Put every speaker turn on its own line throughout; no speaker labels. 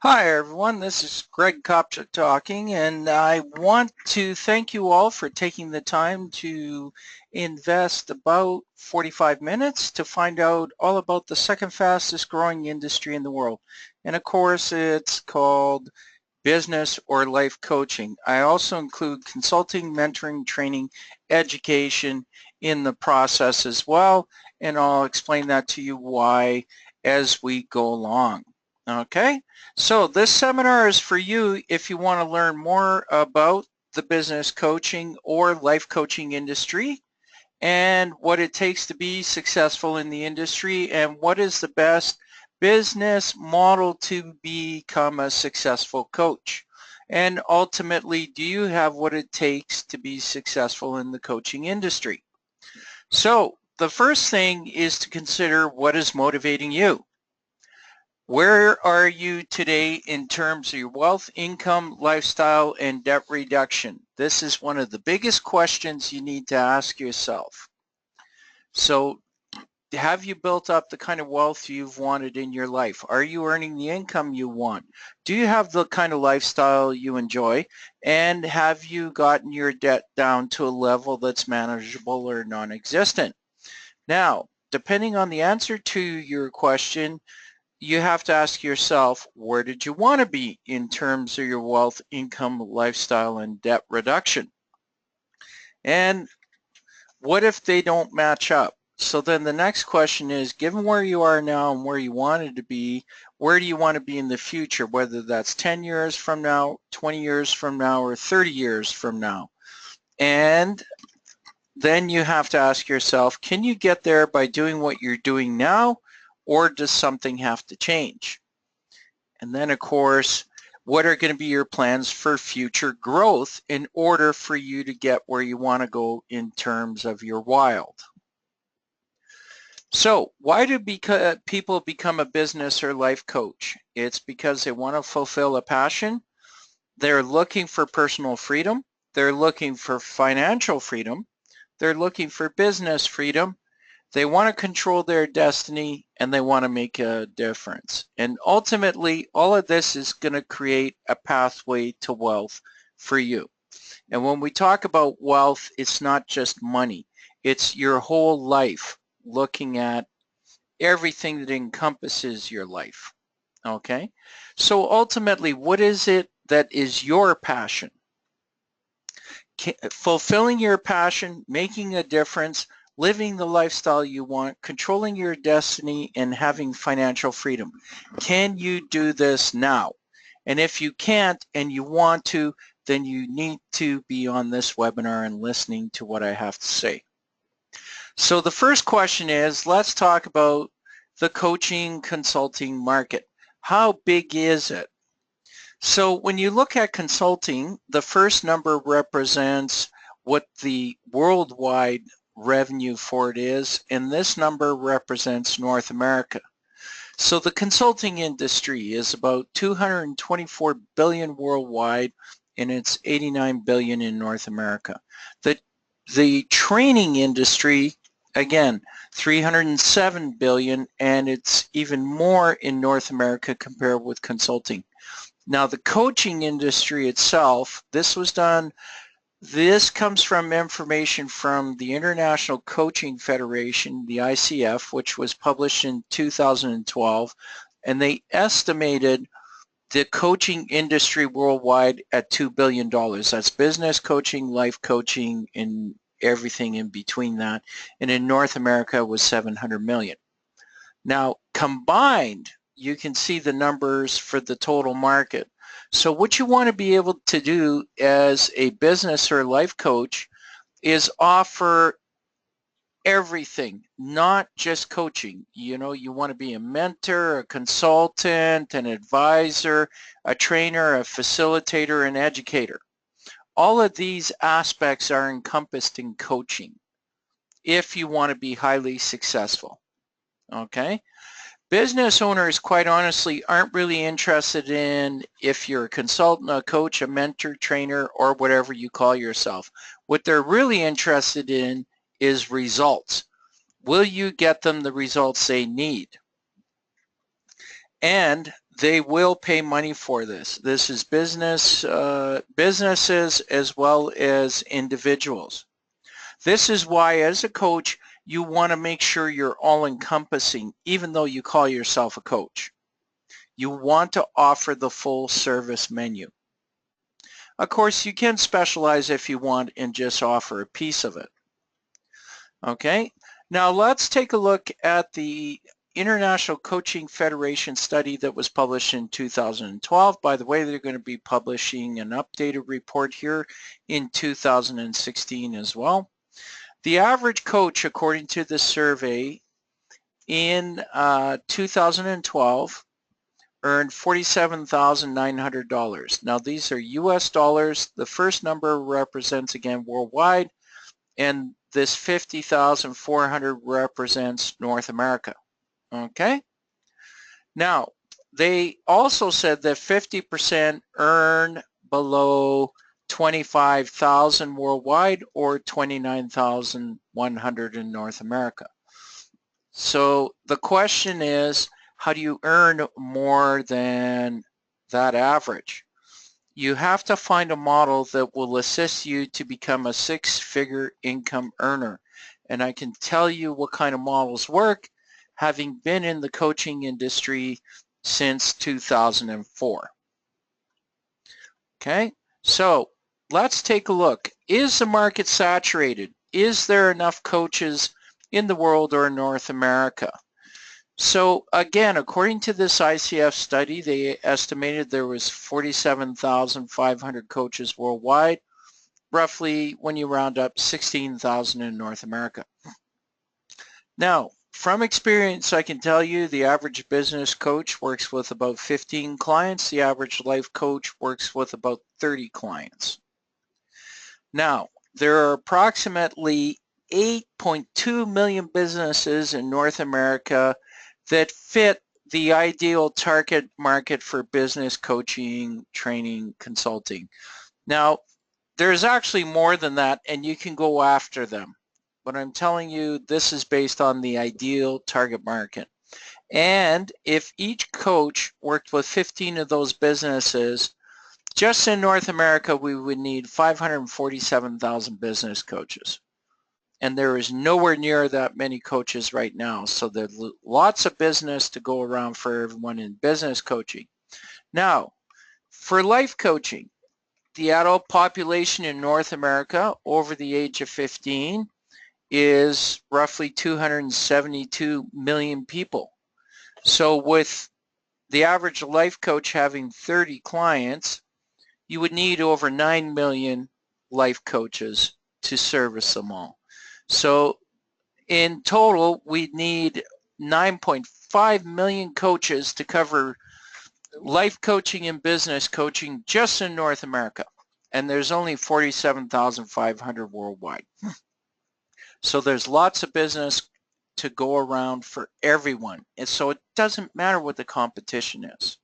Hi everyone, this is Greg Kopchak talking, and I want to thank you all for taking the time to invest about 45 minutes to find out all about the second fastest growing industry in the world. And of course, it's called business or life coaching. I also include consulting, mentoring, training, education in the process as well, and I'll explain that to you why as we go along. Okay, so this seminar is for you if you want to learn more about the business coaching or life coaching industry and what it takes to be successful in the industry and what is the best business model to become a successful coach. And ultimately, do you have what it takes to be successful in the coaching industry? So the first thing is to consider what is motivating you. Where are you today in terms of your wealth, income, lifestyle, and debt reduction? This is one of the biggest questions you need to ask yourself. So have you built up the kind of wealth you've wanted in your life? Are you earning the income you want? Do you have the kind of lifestyle you enjoy? And have you gotten your debt down to a level that's manageable or non-existent? Now, depending on the answer to your question, you have to ask yourself, where did you want to be in terms of your wealth, income, lifestyle, and debt reduction? And what if they don't match up? So then the next question is, given where you are now and where you wanted to be, where do you want to be in the future, whether that's 10 years from now, 20 years from now, or 30 years from now? And then you have to ask yourself, can you get there by doing what you're doing now, or does something have to change? And then, of course, what are going to be your plans for future growth in order for you to get where you want to go in terms of your wild? So why do people become a business or life coach? It's because they want to fulfill a passion. They're looking for personal freedom. They're looking for financial freedom. They're looking for business freedom. They want to control their destiny and they want to make a difference. And ultimately, all of this is going to create a pathway to wealth for you. And when we talk about wealth, it's not just money. It's your whole life, looking at everything that encompasses your life. Okay? So ultimately, what is it that is your passion? Fulfilling your passion, making a difference, living the lifestyle you want, controlling your destiny, and having financial freedom. Can you do this now? And if you can't and you want to, then you need to be on this webinar and listening to what I have to say. So the first question is, let's talk about the coaching consulting market. How big is it? So when you look at consulting, the first number represents what the worldwide revenue for it is, and this number represents North America. So the consulting industry is about 224 billion worldwide, and it's 89 billion in North America. The training industry, again, 307 billion, and it's even more in North America compared with consulting. Now the coaching industry itself, this comes from information from the International Coaching Federation, the ICF, which was published in 2012, and they estimated the coaching industry worldwide at $2 billion. That's business coaching, life coaching, and everything in between that. And in North America it was 700 million. Now combined, you can see the numbers for the total market. So what you want to be able to do as a business or life coach is offer everything, not just coaching. You know, you want to be a mentor, a consultant, an advisor, a trainer, a facilitator, an educator. All of these aspects are encompassed in coaching if you want to be highly successful. Okay? Business owners, quite honestly, aren't really interested in if you're a consultant, a coach, a mentor, trainer, or whatever you call yourself. What they're really interested in is results. Will you get them the results they need? And they will pay money for this. This is businesses as well as individuals. This is why, as a coach, you want to make sure you're all-encompassing, even though you call yourself a coach. You want to offer the full service menu. Of course, you can specialize if you want and just offer a piece of it. Okay, now let's take a look at the International Coaching Federation study that was published in 2012. By the way, they're going to be publishing an updated report here in 2016 as well. The average coach, according to the survey, in 2012 earned $47,900. Now these are US dollars. The first number represents, again, worldwide, and this 50,400 represents North America. Okay? Now, they also said that 50% earn below 25,000 worldwide or 29,100 in North America. So the question is, how do you earn more than that average? You have to find a model that will assist you to become a six-figure income earner. And I can tell you what kind of models work, having been in the coaching industry since 2004. Okay, so let's take a look. Is the market saturated? Is there enough coaches in the world or in North America? So again, according to this ICF study, they estimated there was 47,500 coaches worldwide, roughly, when you round up, 16,000 in North America. Now, from experience, I can tell you the average business coach works with about 15 clients. The average life coach works with about 30 clients. Now, there are approximately 8.2 million businesses in North America that fit the ideal target market for business coaching, training, consulting. Now, there's actually more than that, and you can go after them. But I'm telling you, this is based on the ideal target market. And if each coach worked with 15 of those businesses, just in North America, we would need 547,000 business coaches. And there is nowhere near that many coaches right now. So there's lots of business to go around for everyone in business coaching. Now, for life coaching, the adult population in North America over the age of 15 is roughly 272 million people. So with the average life coach having 30 clients, you would need over 9 million life coaches to service them all. So in total, we need 9.5 million coaches to cover life coaching and business coaching just in North America. And there's only 47,500 worldwide. So there's lots of business to go around for everyone. And so it doesn't matter what the competition is.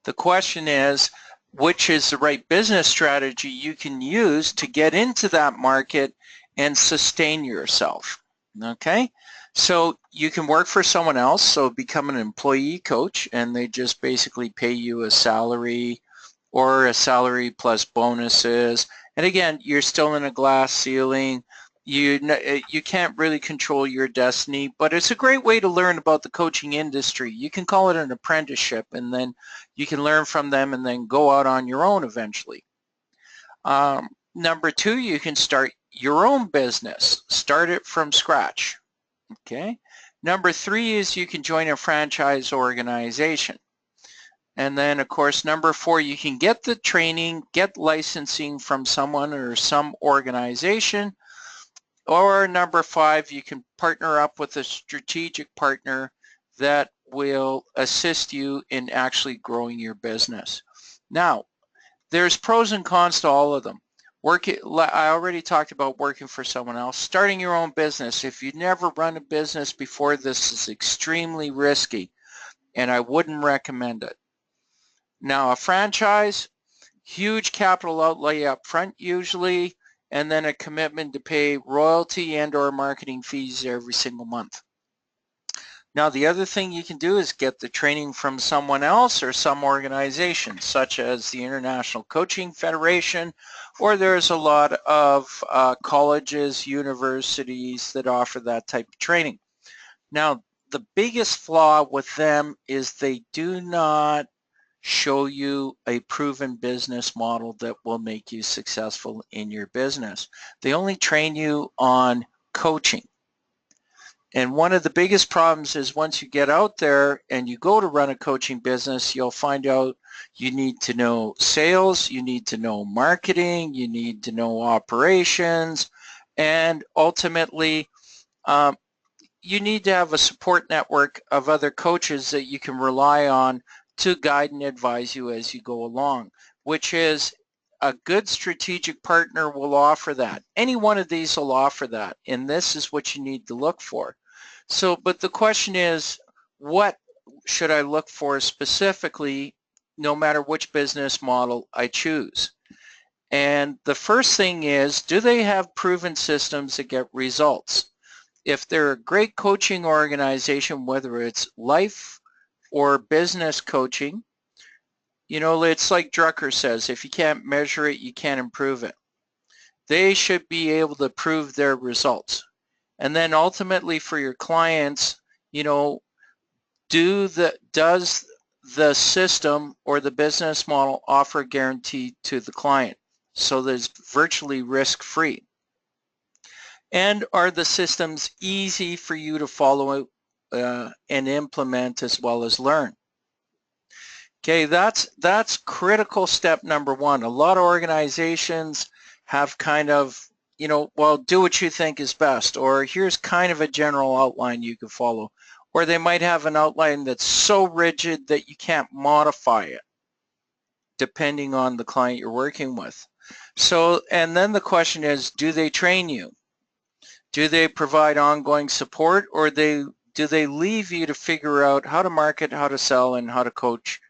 The question is, which is the right business strategy you can use to get into that market and sustain yourself. Okay, so you can work for someone else, so become an employee coach, and they just basically pay you a salary or a salary plus bonuses. And again, you're still in a glass ceiling. You can't really control your destiny, but it's a great way to learn about the coaching industry. You can call it an apprenticeship, and then you can learn from them and then go out on your own eventually. Number two, you can start your own business. Start it from scratch. Okay. Number three is you can join a franchise organization. And then, of course, number four, you can get the training, get licensing from someone or some organization. Or number five, you can partner up with a strategic partner that will assist you in actually growing your business. Now, there's pros and cons to all of them. I already talked about working for someone else. Starting your own business. If you've never run a business before, this is extremely risky, and I wouldn't recommend it. Now, a franchise, huge capital outlay up front usually, and then a commitment to pay royalty and or marketing fees every single month. Now, the other thing you can do is get the training from someone else or some organization, such as the International Coaching Federation, or there's a lot of colleges, universities that offer that type of training. Now, the biggest flaw with them is they do not show you a proven business model that will make you successful in your business. They only train you on coaching. And one of the biggest problems is once you get out there and you go to run a coaching business, you'll find out you need to know sales, you need to know marketing, you need to know operations, and ultimately you need to have a support network of other coaches that you can rely on to guide and advise you as you go along, which is a good strategic partner will offer that. Any one of these will offer that, and this is what you need to look for. So, but the question is, what should I look for specifically, no matter which business model I choose? And the first thing is, do they have proven systems that get results? If they're a great coaching organization, whether it's life or business coaching, you know, it's like Drucker says, if you can't measure it, you can't improve it. They should be able to prove their results. And then ultimately for your clients, you know, does the system or the business model offer a guarantee to the client so that it's virtually risk-free? And are the systems easy for you to follow and implement as well as learn? Okay, that's critical step number one. A lot of organizations have kind of, you know, well, do what you think is best, or here's kind of a general outline you can follow. Or they might have an outline that's so rigid that you can't modify it depending on the client you're working with. So, and then the question is, do they train you? Do they provide ongoing support, or do they leave you to figure out how to market, how to sell, and how to coach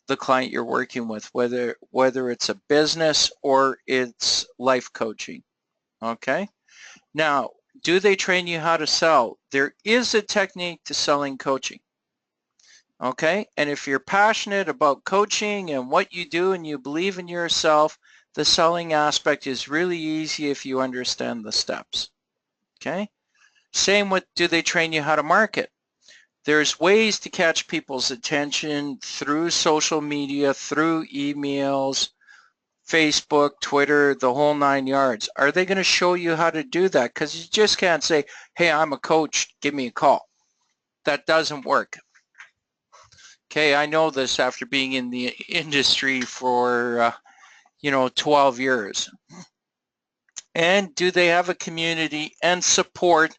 the client you're working with, whether it's a business or it's life coaching? Okay. Now, do they train you how to sell? There is a technique to selling coaching. Okay. And if you're passionate about coaching and what you do and you believe in yourself, the selling aspect is really easy if you understand the steps. Okay. Same with, do they train you how to market? There's ways to catch people's attention through social media, through emails, Facebook, Twitter, the whole 9 yards. Are they going to show you how to do that? Because you just can't say, hey, I'm a coach, give me a call. That doesn't work. Okay, I know this after being in the industry for, 12 years. And do they have a community and support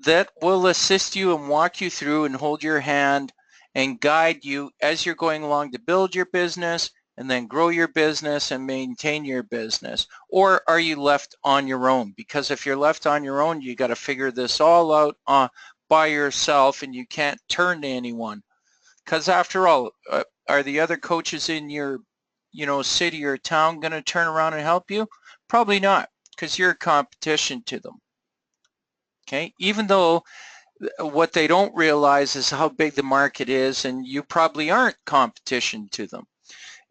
that will assist you and walk you through and hold your hand and guide you as you're going along to build your business and then grow your business and maintain your business? Or are you left on your own? Because if you're left on your own, you got to figure this all out by yourself, and you can't turn to anyone. Because after all, are the other coaches in your city or town going to turn around and help you? Probably not, because you're a competition to them. Okay, even though what they don't realize is how big the market is, and you probably aren't competition to them.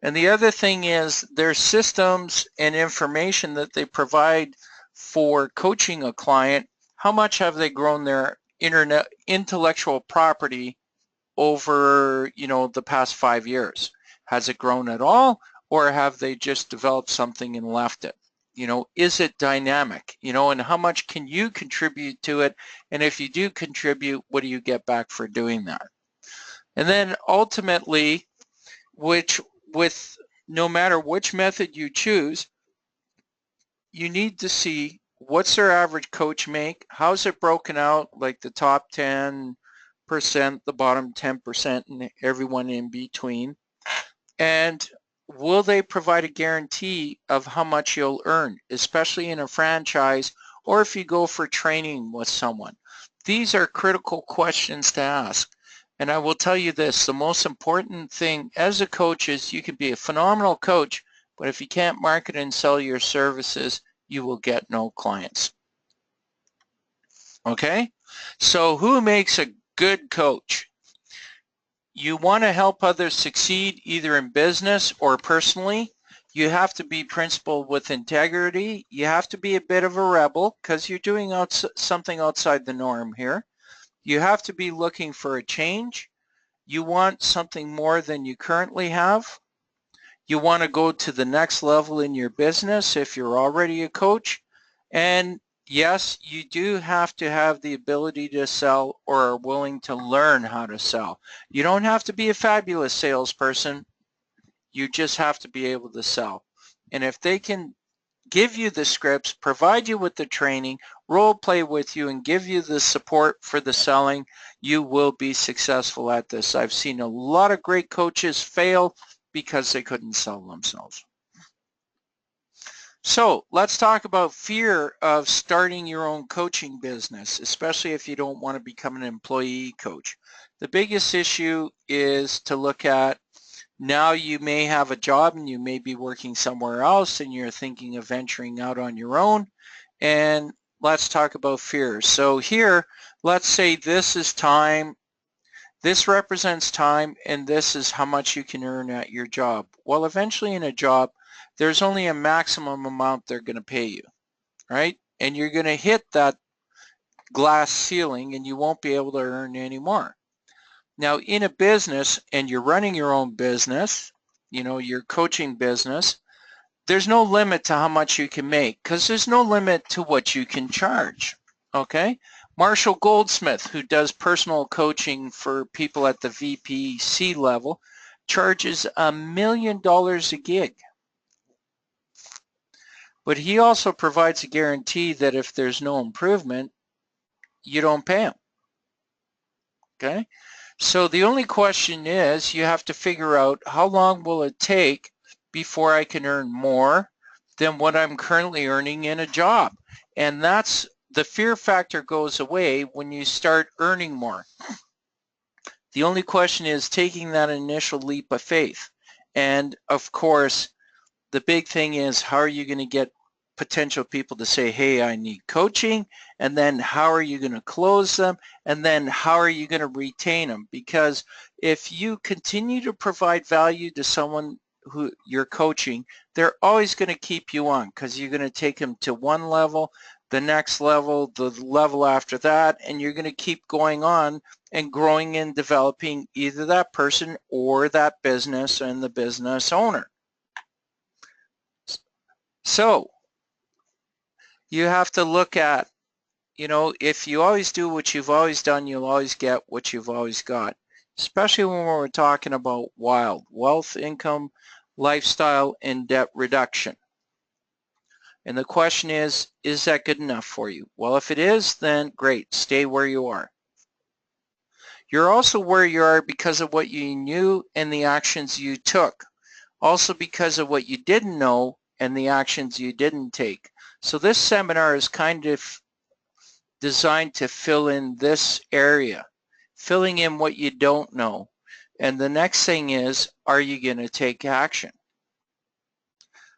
And the other thing is their systems and information that they provide for coaching a client. How much have they grown their intellectual property over the past 5 years? Has it grown at all, or have they just developed something and left it? Is it dynamic? And how much can you contribute to it? And if you do contribute, what do you get back for doing that? And then ultimately, with no matter which method you choose, you need to see what's their average coach make, how's it broken out, like the top 10%, the bottom 10%, and everyone in between. And will they provide a guarantee of how much you'll earn, especially in a franchise or if you go for training with someone? These are critical questions to ask. And I will tell you this, the most important thing as a coach is you can be a phenomenal coach, but if you can't market and sell your services, you will get no clients. Okay? So who makes a good coach. You want to help others succeed either in business or personally. You have to be principled with integrity. You have to be a bit of a rebel because you're doing something outside the norm here. You have to be looking for a change. You want something more than you currently have. You want to go to the next level in your business if you're already a coach. And yes, you do have to have the ability to sell or are willing to learn how to sell. You don't have to be a fabulous salesperson. You just have to be able to sell. And if they can give you the scripts, provide you with the training, role play with you, and give you the support for the selling, you will be successful at this. I've seen a lot of great coaches fail because they couldn't sell themselves. So let's talk about fear of starting your own coaching business, especially if you don't want to become an employee coach. The biggest issue is to look at, now you may have a job and you may be working somewhere else and you're thinking of venturing out on your own. And let's talk about fear. So here, let's say this is time. This represents time, and this is how much you can earn at your job. Well, eventually in a job, there's only a maximum amount they're going to pay you, right? And you're going to hit that glass ceiling and you won't be able to earn any more. Now, in a business, and you're running your own business, you know, your coaching business, there's no limit to how much you can make because there's no limit to what you can charge, okay? Marshall Goldsmith, who does personal coaching for people at the VPC level, charges $1 million a gig. But he also provides a guarantee that if there's no improvement, you don't pay him, okay? So the only question is, you have to figure out how long will it take before I can earn more than what I'm currently earning in a job. And that's, the fear factor goes away when you start earning more. The only question is taking that initial leap of faith. And of course, the big thing is, how are you going to get potential people to say, hey, I need coaching? And then how are you going to close them? And then how are you going to retain them? Because if you continue to provide value to someone who you're coaching, they're always going to keep you on because you're going to take them to one level, the next level, the level after that, and you're going to keep going on and growing and developing either that person or that business and the business owner. So you have to look at, you know, if you always do what you've always done, you'll always get what you've always got, especially when we're talking about wealth, income, lifestyle, and debt reduction. And the question is that good enough for you? Well, if it is, then great, stay where you are. You're also where you are because of what you knew and the actions you took. Also because of what you didn't know and the actions you didn't take. So this seminar is kind of designed to fill in this area, filling in what you don't know. And the next thing is, are you going to take action?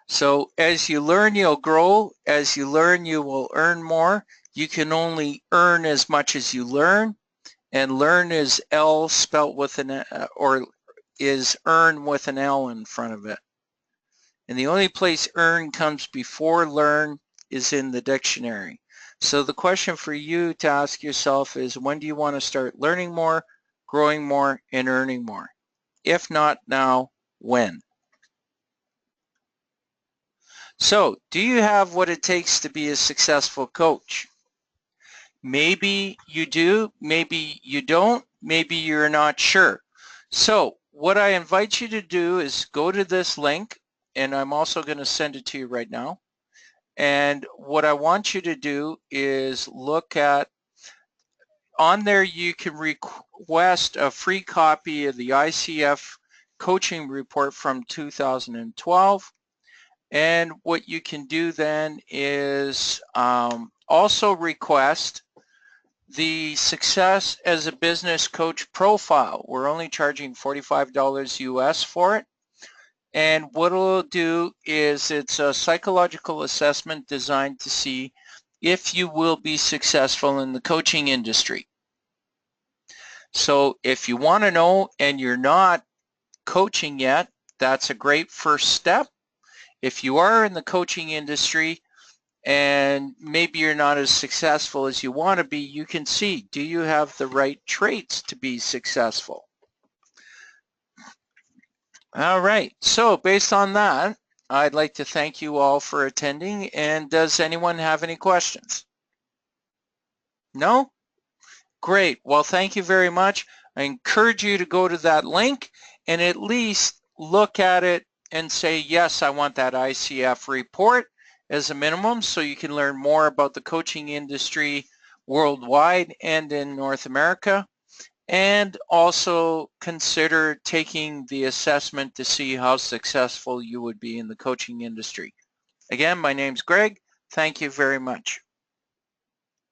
So as you learn, you'll grow. As you learn, you will earn more. You can only earn as much as you learn. And learn is L spelt with an, or is earn with an L in front of it. And the only place earn comes before learn is in the dictionary. So the question for you to ask yourself is, when do you want to start learning more, growing more, and earning more? If not now, when? So, do you have what it takes to be a successful coach? Maybe you do, maybe you don't, maybe you're not sure. So, what I invite you to do is go to this link, and I'm also going to send it to you right now. And what I want you to do is look at, on there you can request a free copy of the ICF coaching report from 2012. And what you can do then is also request the Success as a Business Coach profile. We're only charging $45 US for it. And what it'll do is, it's a psychological assessment designed to see if you will be successful in the coaching industry. So if you want to know and you're not coaching yet, that's a great first step. If you are in the coaching industry and maybe you're not as successful as you want to be, you can see, do you have the right traits to be successful? All right, so based on that, I'd like to thank you all for attending. And does anyone have any questions? No? Great. Well, thank you very much. I encourage you to go to that link and at least look at it and say, yes, I want that ICF report as a minimum, so you can learn more about the coaching industry worldwide and in North America. And also consider taking the assessment to see how successful you would be in the coaching industry. Again, my name's Greg. Thank you very much.